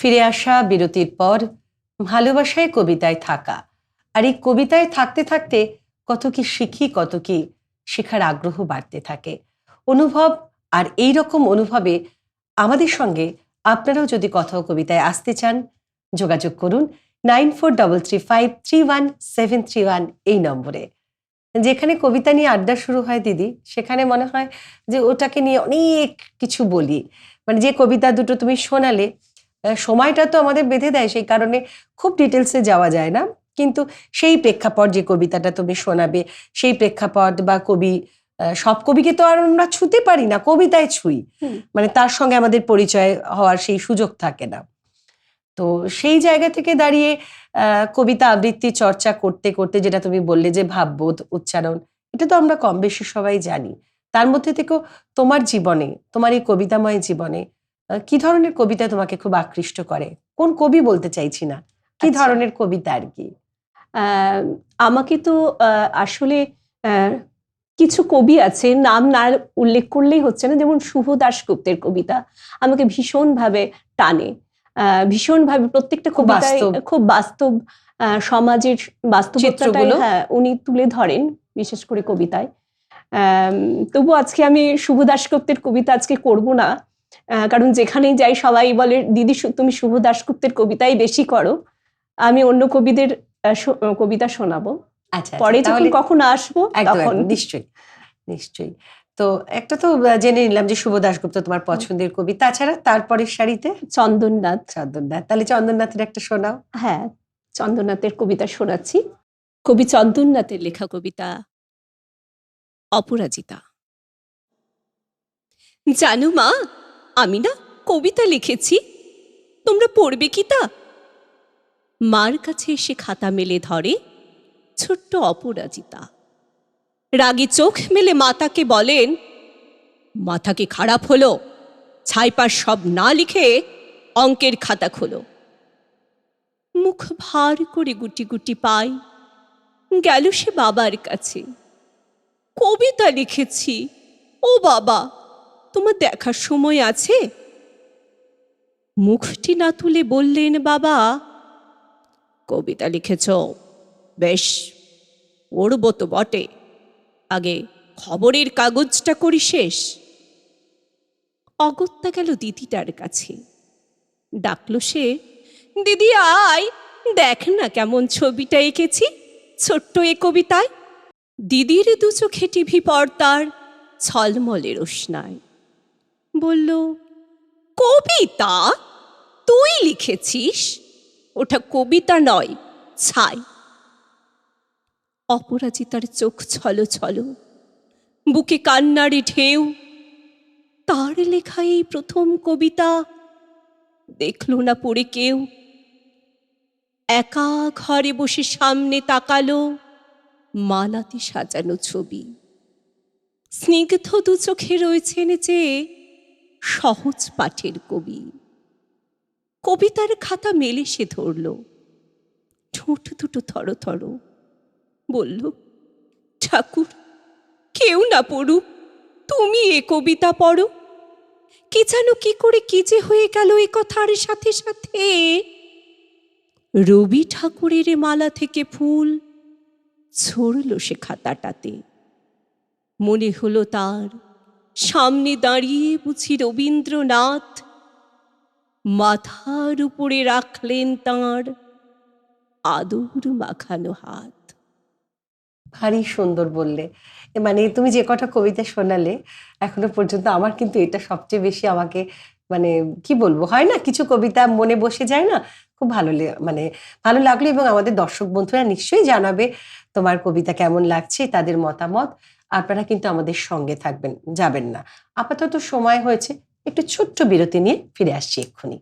ফিরে আসা বিরতির পর ভালোবাসায় কবিতায় থাকা, আর এই কবিতায় থাকতে থাকতে কত কি শিখি, কত কি শেখার আগ্রহ বাড়তে থাকে অনুভব। আর এই রকম অনুভবে আমাদের সঙ্গে আপনারাও যদি কথা ও কবিতায় আসতে চান, যোগাযোগ করুন 9433531731 এই নম্বরে। যেখানে কবিতা নিয়ে আড্ডা শুরু হয় দিদি, সেখানে মনে হয় যে ওটাকে নিয়ে অনেক কিছু বলি। মানে যে কবিতা দুটো তুমি শোনালে, সময়টা তো আমাদের বেঁধে দেয়, সেই কারণে খুব ডিটেলসে যাওয়া যায় না। কিন্তু সেই প্রেক্ষাপট, যে কবিতাটা তুমি শোনাবে সেই প্রেক্ষাপট বা কবি, সব কবিকে তো আর আমরা ছুঁতে পারি না, কবিতায় ছুঁই, মানে তার সঙ্গে আমাদের পরিচয় হওয়ার সেই সুযোগ থাকে না। তো সেই জায়গা থেকে দাঁড়িয়ে কবিতা আবৃত্তি চর্চা করতে করতে, যেটা তুমি বললে যে ভাববোধ, উচ্চারণ, এটা তো আমরা কম বেশি সবাই জানি। তার মধ্যে থেকেও তোমার জীবনে, তোমার এই কবিতাময় জীবনে কি ধরনের কবিতা তোমাকে খুব আকৃষ্ট করে? কোন কবি বলতে চাইছি না, কি ধরনের কবিতা আর কি? আমাকে তো আসলে কিছু কবি আছে, নাম না উল্লেখ করলেই হচ্ছে না, যেমন শুভ দাশগুপ্তের কবিতা আমাকে ভীষণভাবে টানে, ভীষণভাবে। প্রত্যেকটা কবিতায় খুব বাস্তব সমাজের বাস্তবতাটাই উনি তুলে ধরেন, বিশেষ করে কবিতায়। তবু আজকে আমি শুভ দাশগুপ্তের কবিতা আজকে করব না, কারণ যেখানেই যাই সবাই বলে দিদি তুমি শুভ দাশগুপ্তের কবিতাই বেশি করো। আমি অন্য কবিদের কবিতা শোনাবো, পরে যখন কখনো আসবো তখন। নিশ্চয়ই নিশ্চয়ই। তো একটা তো জেনে নিলাম যে শুভ দাশগুপ্ত তোমার পছন্দের কবি, তাছাড়া তারপরের সারিতে চন্দননাথ। তাহলে চন্দননাথের একটা শোনাও। হ্যাঁ, চন্দননাথের কবিতা শোনাচ্ছি। কবি চন্দননাথের লেখা কবিতা অপরাজিতা। জানো মা, আমি না কবিতা লিখেছি, তোমরা পড়বে কি তা? মার কাছে এসে খাতা মেলে ধরে ছোট্ট অপরাজিতা। রাগী চোখ মেলে মাতাকে বলেন, মাথা কি খারাপ হলো? ছাইপাশ সব না লিখে অঙ্কের খাতা খোলো। মুখ ভার করে গুটি গুটি পায়, গেল সে বাবার কাছে। কবিতা লিখেছি, ও বাবা তোমার দেখার সময় আছে? মুখটি না তুলে বললেন বাবা, কবিতা লিখেছ বেশ, পড়ব তো বটে, আগে খবরের কাগজটা করি শেষ। অগত্যা গেল দিদিটার কাছে, ডাকলো সে, দিদি আয় দেখ না কেমন ছবিটা এঁকেছি ছোট্ট এ কবিতায়। দিদির দু চোখে টিভি পর্দার ছলমলে রোশনায়। বলল, কবিতা তুই লিখেছিস? ওটা কবিতা নয়, ছাই। অপরাজিতার চোখ ছলো ছলো, বুকে কান্নারে ঢেউ। তার লেখা এই প্রথম কবিতা দেখল না পড়ে কেউ। একা ঘরে বসে সামনে তাকালো মালাতে সাজানো ছবি। স্নিগ্ধ দু চোখে রয়েছেন যে সহজ পাঠের কবি। কবিতার খাতা মেলে সে ধরল, ঠোঁট দুটো থর থর। বলল, ঠাকুর কেউ না পড়ুক, তুমি এ কবিতা পড়ো। কি জানো কি করে কি যে হয়ে গেল এ কথার সাথে সাথে। রবি ঠাকুরের মালা থেকে ফুল ছড়ল সে খাতাটাতে। মনে হলো তার সামনে দাঁড়িয়ে বুঝি রবীন্দ্রনাথ, মাথার উপরে রাখলেন তাঁর আদর মাখানো হাত। ভারী সুন্দর বললে। মানে তুমি যে কটা কবিতা শোনালে এখনো পর্যন্ত, আমার কিন্তু এটা সবচেয়ে বেশি আমাকে, মানে কি বলবো, হয় না কিছু কবিতা মনে বসে যায় না, খুব মানে ভালো লাগলো। এবং আমাদের দর্শক বন্ধুরা নিশ্চয়ই জানাবে তোমার কবিতা কেমন লাগছে, তাদের মতামত। আপনারা কিন্তু আমাদের সঙ্গে থাকবেন, যাবেন না। আপাতত সময় হয়েছে একটু ছোট্ট বিরতি নিয়ে ফিরে আসছি এক্ষুনি।